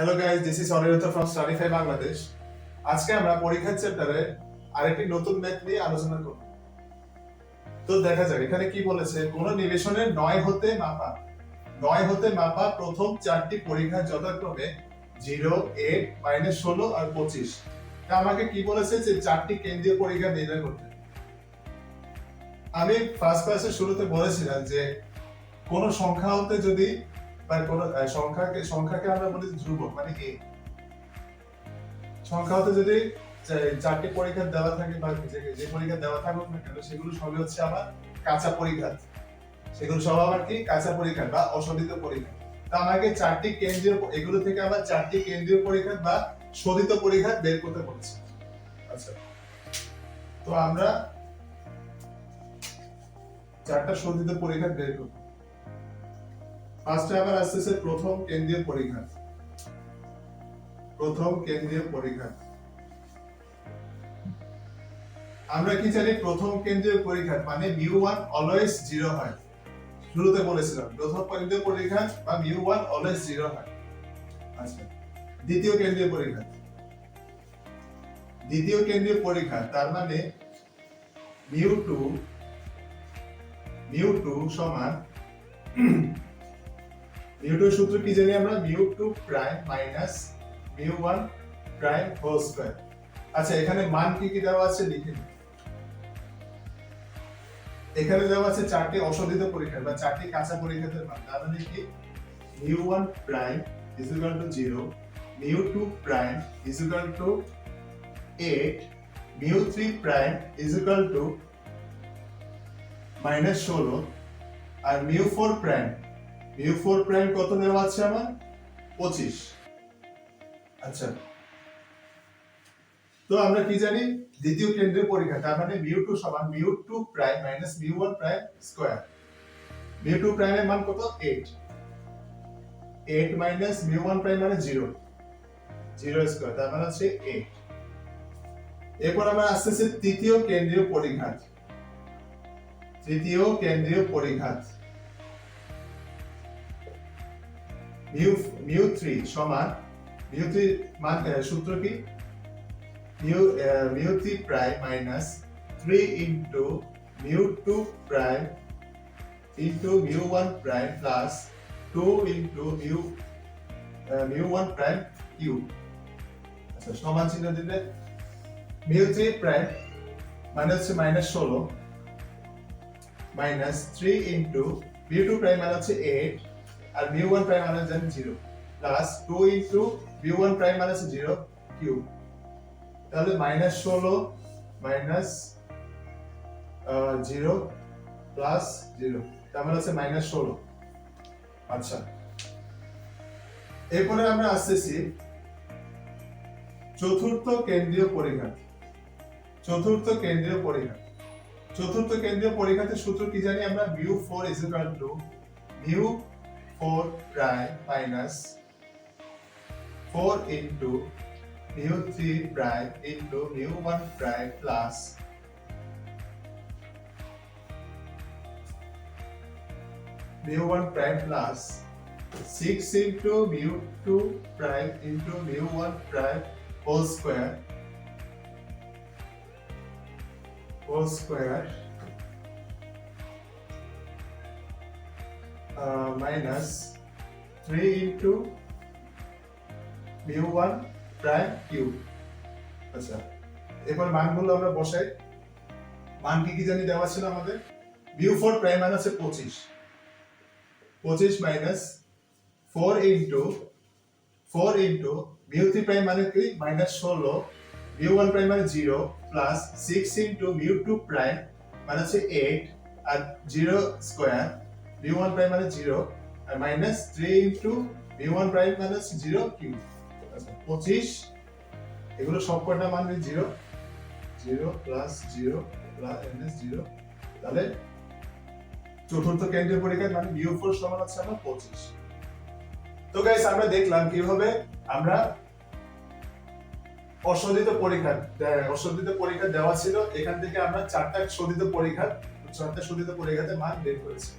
Hello guys, this is Anirudh from Studyfy Bangladesh. আজকে আমরা পরীক্ষার চ্যাপ্টারে আরেকটি নতুন ম্যাথ নিয়ে আলোচনা করব। তো দেখা যাক এখানে কি বলেছে, কোন নিবেশনের 9 হতে মাপা প্রথম চারটি পরীক্ষা যথাক্রমে 0, 8, -16 আর 25। তা আমাকে কি বলেছে যে চারটি কেন্দ্রীয় পরীক্ষা নির্ণয় করতে। আমি ফার্স্ট ক্লাসের শুরুতে বলেছিলাম যে কোন সংখ্যা হতে যদি বা কোন সংখ্যাকে আমরা বলি ধ্রুবক, মানে a সংখ্যা হতে যদি চারটি পরীক্ষা দেওয়া থাকে বা যে পরীক্ষা দেওয়া থাকুক না কেন, সেগুলো সবই হচ্ছে আমার কাঁচা পরীক্ষা। সেগুলো সব আমার কি কাঁচা পরীক্ষা বা অশোধিত পরীক্ষা। তো আমাকে চারটি কেন্দ্রীয়, এগুলো থেকে আবার চারটি কেন্দ্রীয় পরীক্ষা বা শোধিত পরীক্ষা বের করতে বলেছে। আচ্ছা, তো আমরা চারটা শোধিত পরীক্ষা বের করব। ফার্স্টে আবার আসতেছে প্রথম কেন্দ্রীয় পরীক্ষা। প্রথম কেন্দ্রীয় পরীক্ষা আমরা কি জানি, প্রথম কেন্দ্রীয় পরীক্ষা মানে μ1 অলওয়েজ 0 হয়। শুরুতে বলেছিলাম প্রথম কেন্দ্রীয় পরীক্ষা বা μ1 অলওয়েজ 0 হয়। আচ্ছা, দ্বিতীয় কেন্দ্রীয় পরীক্ষা। দ্বিতীয় কেন্দ্রীয় পরীক্ষা তার মানে μ2 সমান μ2 সূত্র কি জানি আমরা, μ2 prime minus μ1 prime whole square. আচ্ছা, এখানে মান কি কি দেওয়া আছে লিখে নিই। এখানে দেওয়া আছে চারটি অশোধিত পরীক্ষা বা চারটি কাঁচা পরীক্ষার মান। তার মানে কি μ1 prime is equal to 0, μ2 prime is equal to 8, μ3 prime is equal to -16 আর μ4 প্রাইম কত দেওয়া আছে আমার 25। আচ্ছা, তো আমরা কি জানি, দ্বিতীয় কেন্দ্রীয় পরীক্ষা তার মানে μ2 সমান μ2 প্রাইম মাইনাস μ1 প্রাইম স্কয়ার। μ2 প্রাইমের মান কত 8 মাইনাস μ1 প্রাইম মানে 0 স্কয়ার, তার মানে হচ্ছে 8। এরপর আমরা আসতেছে তৃতীয় কেন্দ্রীয় পরীক্ষা। তৃতীয় কেন্দ্রীয় পরীক্ষা μ3 সমান μ3 মান সূত্র কি, μ3 prime minus 3 into μ2 prime into μ1 prime plus 2 into μ1 prime cube. আচ্ছা, সমান চিহ্ন দিলে μ3 প্রাইম মানে হচ্ছে -16 মাইনাস 3 ইনটু μ2 প্রাইম মানে হচ্ছে 8 আর μ1 প্রাইম মানে জানি 0 প্লাস 2 ইনটু μ1 প্রাইম মানে হচ্ছে 0 কিউব। তাহলে -16 মাইনাস 0 প্লাস 0, তার মানে হচ্ছে -16। আচ্ছা, এরপরে আমরা আসতেছি চতুর্থ কেন্দ্রীয় পরীক্ষা। চতুর্থ কেন্দ্রীয় পরীক্ষাতে সূত্র কি জানি আমরা, μ4 is equal to μ4 prime minus 4 into μ3 prime into μ1 prime plus μ1 prime plus 6 into μ2 prime into μ1 prime whole square minus 3 into μ1 prime cube। আচ্ছা, এবার মানগুলো আমরা বসাই। মান কি কি জানি দেওয়া ছিল আমাদের, μ4 প্রাইম মানে হচ্ছে 25 মাইনাস 4 ইনটু μ3 প্রাইম মানে কি -16, μ1 প্রাইম মানে 0 প্লাস 6 ইনটু μ2 প্রাইম মানে হচ্ছে 8 আর 0 স্কয়ার, μ1 প্রাইম মানে 0 আর মাইনাস 3 ইনটু μ1 প্রাইম মানে হচ্ছে 0 কিউব। আচ্ছা, 25 এগুলো সবকটা মান 0 প্লাস 0 প্লাস -0। তাহলে চতুর্থ কেন্দ্রীয় পরীক্ষা মানে μ4 সমান হচ্ছে আমার 25। তো গাইস, আমরা দেখলাম কিভাবে আমরা অশোধিত পরীক্ষা দেওয়া ছিল, এখান থেকে আমরা চারটা শোধিত পরীক্ষাতে মান বের করেছি।